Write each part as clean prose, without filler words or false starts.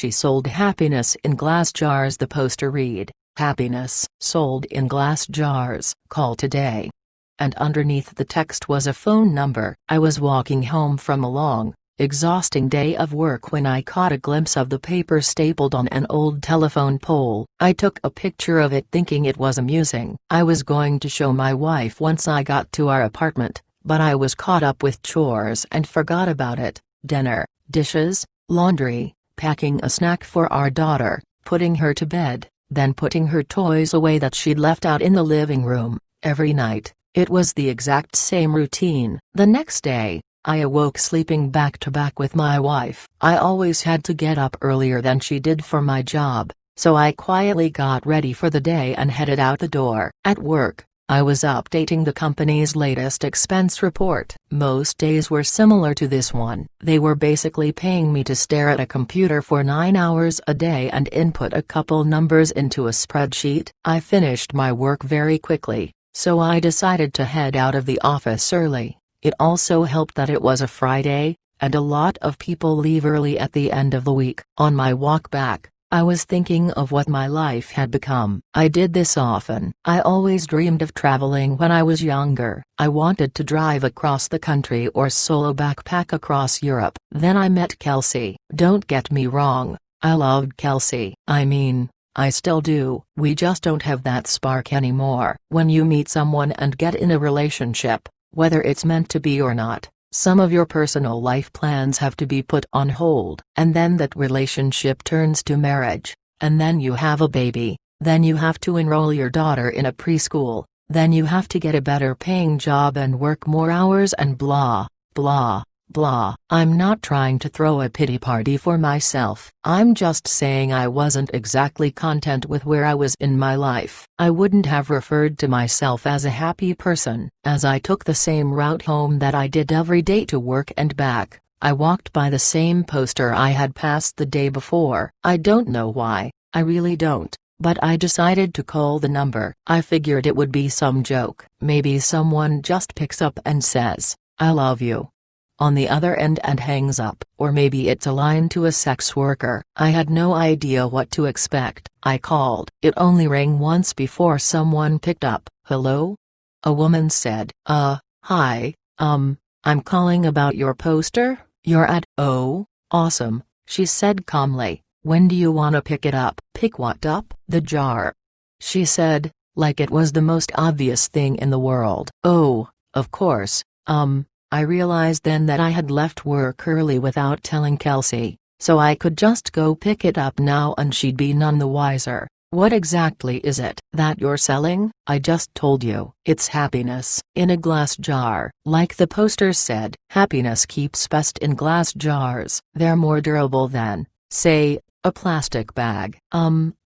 She sold happiness in glass jars. The poster read, "Happiness sold in glass jars, call today." And underneath the text was a phone number. I was walking home from a long, exhausting day of work when I caught a glimpse of the paper stapled on an old telephone pole. I took a picture of it thinking it was amusing. I was going to show my wife once I got to our apartment, but I was caught up with chores and forgot about it. Dinner, dishes, laundry, packing a snack for our daughter, putting her to bed, then putting her toys away that she'd left out in the living room. Every night, it was the exact same routine. The next day, I awoke sleeping back to back with my wife. I always had to get up earlier than she did for my job, so I quietly got ready for the day and headed out the door. At work, I was updating the company's latest expense report. Most days were similar to this one. They were basically paying me to stare at a computer for 9 hours a day and input a couple numbers into a spreadsheet. I finished my work very quickly, so I decided to head out of the office early. It also helped that it was a Friday, and a lot of people leave early at the end of the week. On my walk back, I was thinking of what my life had become. I did this often. I always dreamed of traveling when I was younger. I wanted to drive across the country or solo backpack across Europe. Then I met Kelsey. Don't get me wrong, I loved Kelsey. I mean, I still do. We just don't have that spark anymore. When you meet someone and get in a relationship, whether it's meant to be or not, some of your personal life plans have to be put on hold. And then that relationship turns to marriage, and then you have a baby, then you have to enroll your daughter in a preschool, then you have to get a better paying job and work more hours and blah, blah, blah. I'm not trying to throw a pity party for myself. I'm just saying I wasn't exactly content with where I was in my life. I wouldn't have referred to myself as a happy person. As I took the same route home that I did every day to work and back, I walked by the same poster I had passed the day before. I don't know why, I really don't, but I decided to call the number. I figured it would be some joke. Maybe someone just picks up and says, "I love you," on the other end and hangs up. Or maybe it's a line to a sex worker. I had no idea what to expect. I called. It only rang once before someone picked up. "Hello?" A woman said. Hi, I'm calling about your poster, your ad." "Oh, awesome," she said calmly. "When do you wanna pick it up?" "Pick what up?" "The jar," she said, like it was the most obvious thing in the world. "Oh, of course, I realized then that I had left work early without telling Kelsey, so I could just go pick it up now and she'd be none the wiser. "What exactly is it that you're selling?" "I just told you. It's happiness in a glass jar. Like the poster said, happiness keeps best in glass jars. They're more durable than, say, a plastic bag."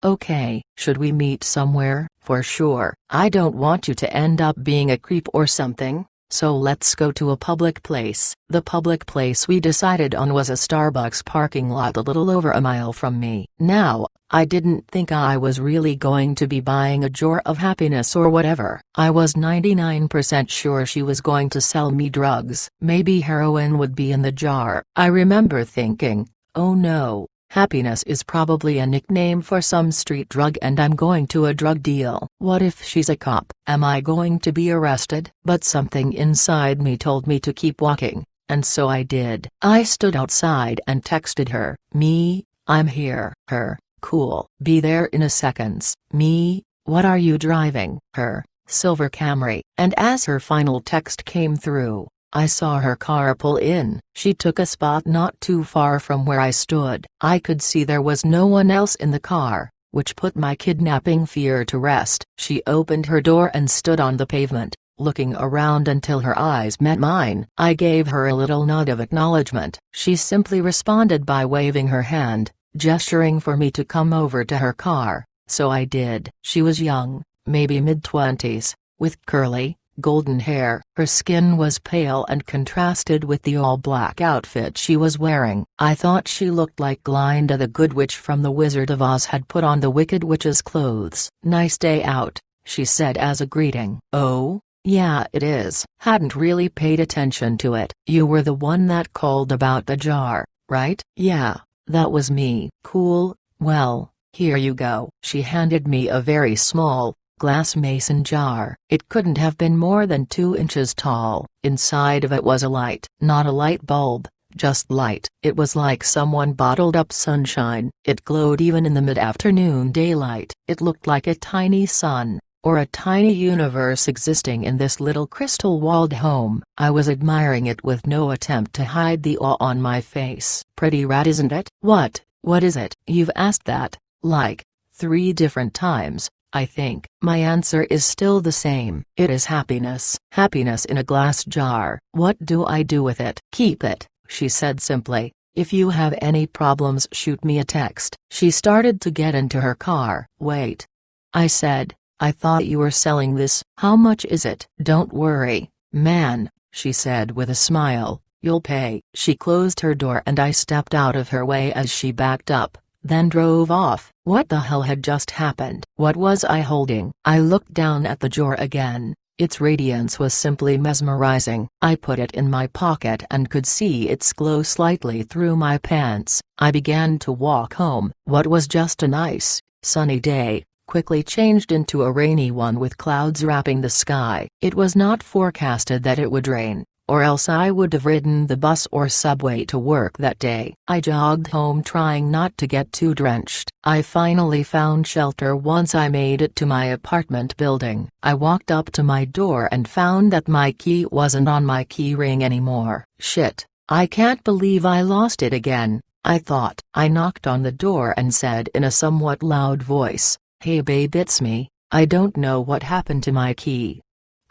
Okay. Should we meet somewhere?" "For sure. I don't want you to end up being a creep or something. So let's go to a public place." The public place we decided on was a Starbucks parking lot a little over a mile from me. Now, I didn't think I was really going to be buying a jar of happiness or whatever. I was 99% sure she was going to sell me drugs. Maybe heroin would be in the jar. I remember thinking, oh no, happiness is probably a nickname for some street drug and I'm going to a drug deal. What if she's a cop? Am I going to be arrested? But something inside me told me to keep walking, and so I did. I stood outside and texted her. "Me, I'm here." Her, "Cool, be there in a seconds." Me, "What are you driving?" Her, "Silver Camry." And as her final text came through, I saw her car pull in. She took a spot not too far from where I stood. I could see there was no one else in the car, which put my kidnapping fear to rest. She opened her door and stood on the pavement, looking around until her eyes met mine. I gave her a little nod of acknowledgement. She simply responded by waving her hand, gesturing for me to come over to her car, so I did. She was young, maybe mid-20s, with curly, golden hair. Her skin was pale and contrasted with the all-black outfit she was wearing. I thought she looked like Glinda the Good Witch from The Wizard of Oz had put on the Wicked Witch's clothes. "Nice day out," she said as a greeting. "Oh, yeah it is." Hadn't really paid attention to it. "You were the one that called about the jar, right?" "Yeah, That was me. Cool, well, here you go. She handed me a very small, glass mason jar. It couldn't have been more than 2 inches tall. Inside of it was a light. Not a light bulb, just light. It was like someone bottled up sunshine. It glowed even in the mid-afternoon daylight. It looked like a tiny sun, or a tiny universe existing in this little crystal-walled home. I was admiring it with no attempt to hide the awe on my face. Pretty rad, isn't it? What is it? You've asked that, like, 3 different times, I think. My answer is still the same. It is happiness. Happiness in a glass jar. What do I do with it? Keep it, she said simply. If you have any problems, shoot me a text. She started to get into her car. Wait. I said, I thought you were selling this. How much is it? Don't worry, man, she said with a smile. You'll pay. She closed her door and I stepped out of her way as she backed up, then drove off. What the hell had just happened? What was I holding? I looked down at the jar again. Its radiance was simply mesmerizing. I put it in my pocket and could see its glow slightly through my pants. I began to walk home. What was just a nice, sunny day quickly changed into a rainy one with clouds wrapping the sky. It was not forecasted that it would rain, or else I would have ridden the bus or subway to work that day. I jogged home trying not to get too drenched. I finally found shelter once I made it to my apartment building. I walked up to my door and found that my key wasn't on my key ring anymore. Shit, I can't believe I lost it again, I thought. I knocked on the door and said in a somewhat loud voice, "Hey babe, it's me. I don't know what happened to my key."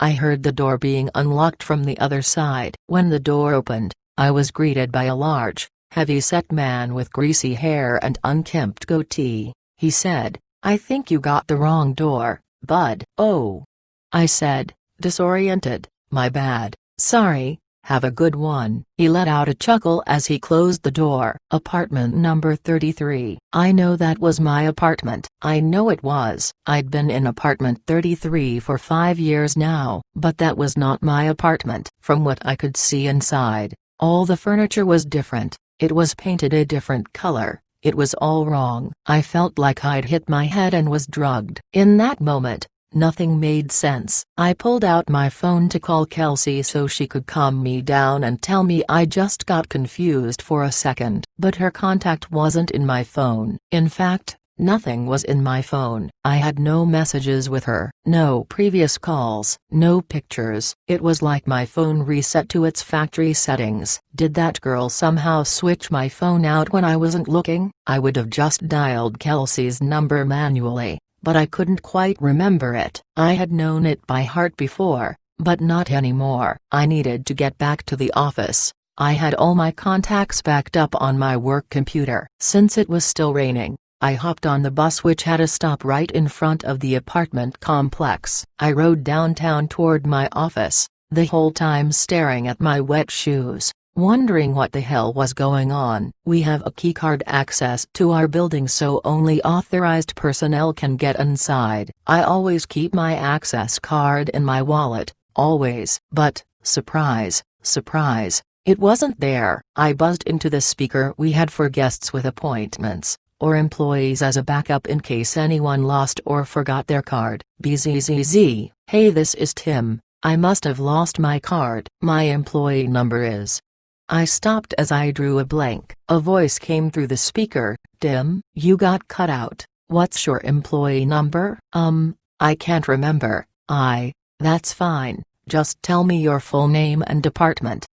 I heard the door being unlocked from the other side. When the door opened, I was greeted by a large, heavy-set man with greasy hair and unkempt goatee. He said, "I think you got the wrong door, bud." "Oh," I said, disoriented. "My bad. Sorry. Have a good one." He let out a chuckle as he closed the door. Apartment number 33. I know that was my apartment. I know it was. I'd been in apartment 33 for 5 years now. But that was not my apartment. From what I could see inside, all the furniture was different. It was painted a different color. It was all wrong. I felt like I'd hit my head and was drugged. In that moment, nothing made sense. I pulled out my phone to call Kelsey so she could calm me down and tell me I just got confused for a second. But her contact wasn't in my phone. In fact, nothing was in my phone. I had no messages with her, no previous calls, no pictures. It was like my phone reset to its factory settings. Did that girl somehow switch my phone out when I wasn't looking? I would have just dialed Kelsey's number manually, but I couldn't quite remember it. I had known it by heart before, but not anymore. I needed to get back to the office. I had all my contacts backed up on my work computer. Since it was still raining, I hopped on the bus which had a stop right in front of the apartment complex. I rode downtown toward my office, the whole time staring at my wet shoes, wondering what the hell was going on. We have a keycard access to our building so only authorized personnel can get inside. I always keep my access card in my wallet, always. But, surprise, surprise, it wasn't there. I buzzed into the speaker we had for guests with appointments, or employees as a backup in case anyone lost or forgot their card. "Bzzz, hey, this is Tim. I must have lost my card. My employee number is..." I stopped as I drew a blank. A voice came through the speaker. "Tim, you got cut out. What's your employee number?" I can't remember." That's fine. Just tell me your full name and department."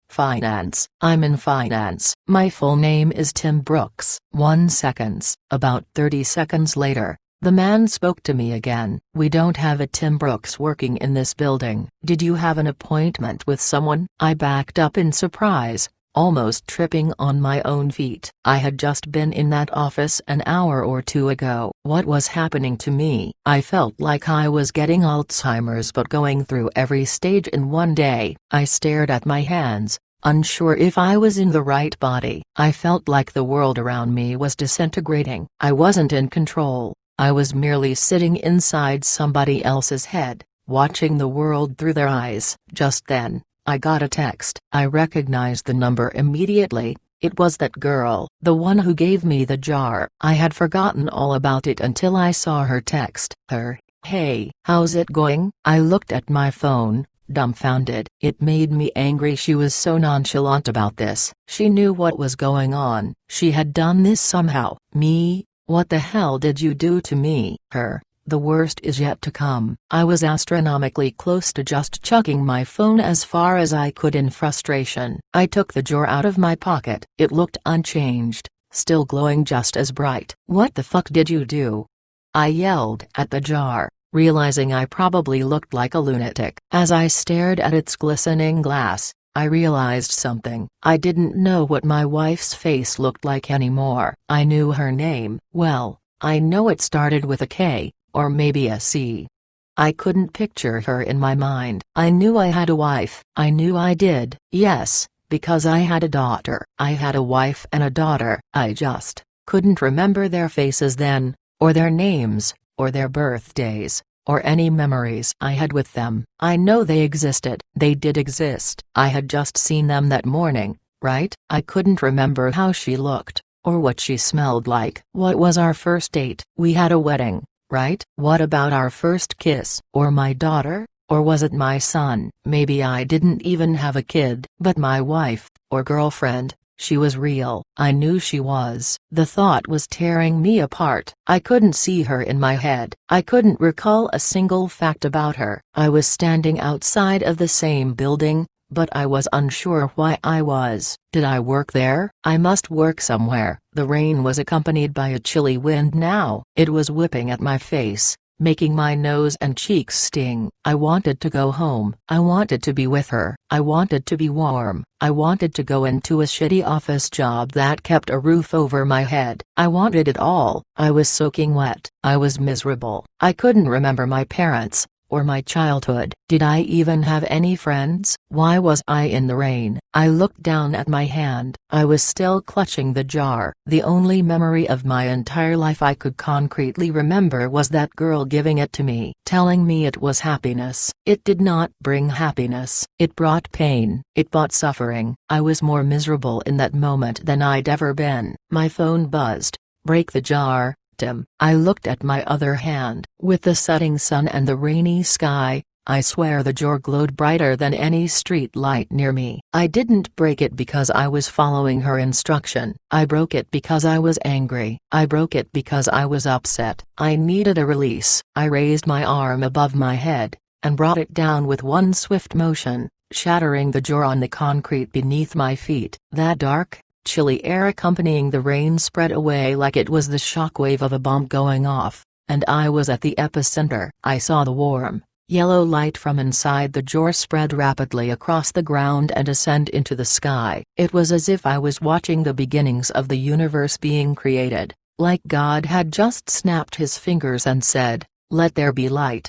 Finance. I'm in finance. My full name is Tim Brooks." 1 second. About 30 seconds later, the man spoke to me again. "We don't have a Tim Brooks working in this building. Did you have an appointment with someone?" I backed up in surprise, almost tripping on my own feet. I had just been in that office an hour or two ago. What was happening to me? I felt like I was getting Alzheimer's but going through every stage in one day. I stared at my hands, unsure if I was in the right body. I felt like the world around me was disintegrating. I wasn't in control. I was merely sitting inside somebody else's head, watching the world through their eyes. Just then, I got a text. I recognized the number immediately. It was that girl, the one who gave me the jar. I had forgotten all about it until I saw her text her, "Hey, how's it going?" I looked at my phone, dumbfounded. It made me angry she was so nonchalant about this. She knew what was going on. She had done this somehow. Me? What the hell did you do to me? Her. The worst is yet to come. I was astronomically close to just chucking my phone as far as I could in frustration. I took the jar out of my pocket. It looked unchanged, still glowing just as bright. "What the fuck did you do?" I yelled at the jar, realizing I probably looked like a lunatic. As I stared at its glistening glass, I realized something. I didn't know what my wife's face looked like anymore. I knew her name. Well, I know it started with a K. Or maybe a C. I couldn't picture her in my mind. I knew I had a wife. I knew I did. Yes, because I had a daughter. I had a wife and a daughter. I just couldn't remember their faces then, or their names, or their birthdays, or any memories I had with them. I know they existed. They did exist. I had just seen them that morning, right? I couldn't remember how she looked, or what she smelled like. What was our first date? We had a wedding. Right? What about our first kiss? Or my daughter? Or was it my son? Maybe I didn't even have a kid. But my wife, or girlfriend, she was real. I knew she was. The thought was tearing me apart. I couldn't see her in my head. I couldn't recall a single fact about her. I was standing outside of the same building, but I was unsure why I was. Did I work there? I must work somewhere. The rain was accompanied by a chilly wind now. It was whipping at my face, making my nose and cheeks sting. I wanted to go home. I wanted to be with her. I wanted to be warm. I wanted to go into a shitty office job that kept a roof over my head. I wanted it all. I was soaking wet. I was miserable. I couldn't remember my parents, or my childhood. Did I even have any friends? Why was I in the rain? I looked down at my hand. I was still clutching the jar. The only memory of my entire life I could concretely remember was that girl giving it to me, telling me it was happiness. It did not bring happiness. It brought pain. It brought suffering. I was more miserable in that moment than I'd ever been. My phone buzzed. "Break the jar, Tim." I looked at my other hand. With the setting sun and the rainy sky, I swear the jar glowed brighter than any street light near me. I didn't break it because I was following her instruction. I broke it because I was angry. I broke it because I was upset. I needed a release. I raised my arm above my head, and brought it down with one swift motion, shattering the jar on the concrete beneath my feet. That dark, chilly air accompanying the rain spread away like it was the shockwave of a bomb going off, and I was at the epicenter. I saw the warm, yellow light from inside the jar spread rapidly across the ground and ascend into the sky. It was as if I was watching the beginnings of the universe being created, like God had just snapped his fingers and said, "Let there be light."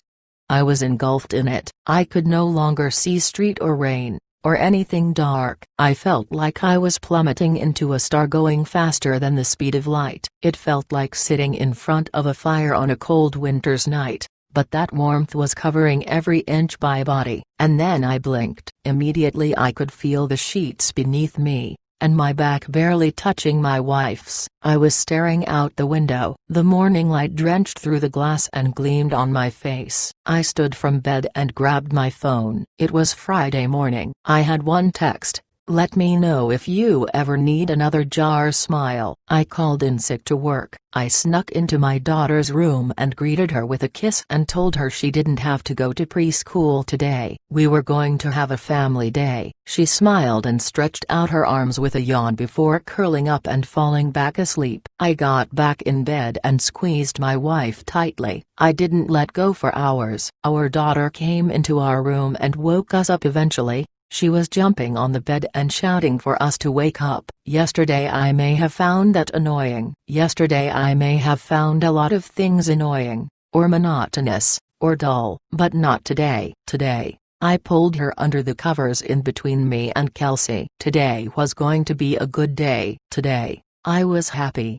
I was engulfed in it. I could no longer see street or rain, or anything dark. I felt like I was plummeting into a star going faster than the speed of light. It felt like sitting in front of a fire on a cold winter's night, but that warmth was covering every inch of my body. And then I blinked. Immediately I could feel the sheets beneath me, and my back barely touching my wife's. I was staring out the window. The morning light drenched through the glass and gleamed on my face. I stood from bed and grabbed my phone. It was Friday morning. I had one text: "Let me know if you ever need another jar smile." I called in sick to work. I snuck into my daughter's room and greeted her with a kiss and told her she didn't have to go to preschool today. We were going to have a family day. She smiled and stretched out her arms with a yawn before curling up and falling back asleep. I got back in bed and squeezed my wife tightly. I didn't let go for hours. Our daughter came into our room and woke us up eventually. She was jumping on the bed and shouting for us to wake up. Yesterday I may have found that annoying. Yesterday I may have found a lot of things annoying, or monotonous, or dull. But not today. Today, I pulled her under the covers in between me and Kelsey. Today was going to be a good day. Today, I was happy.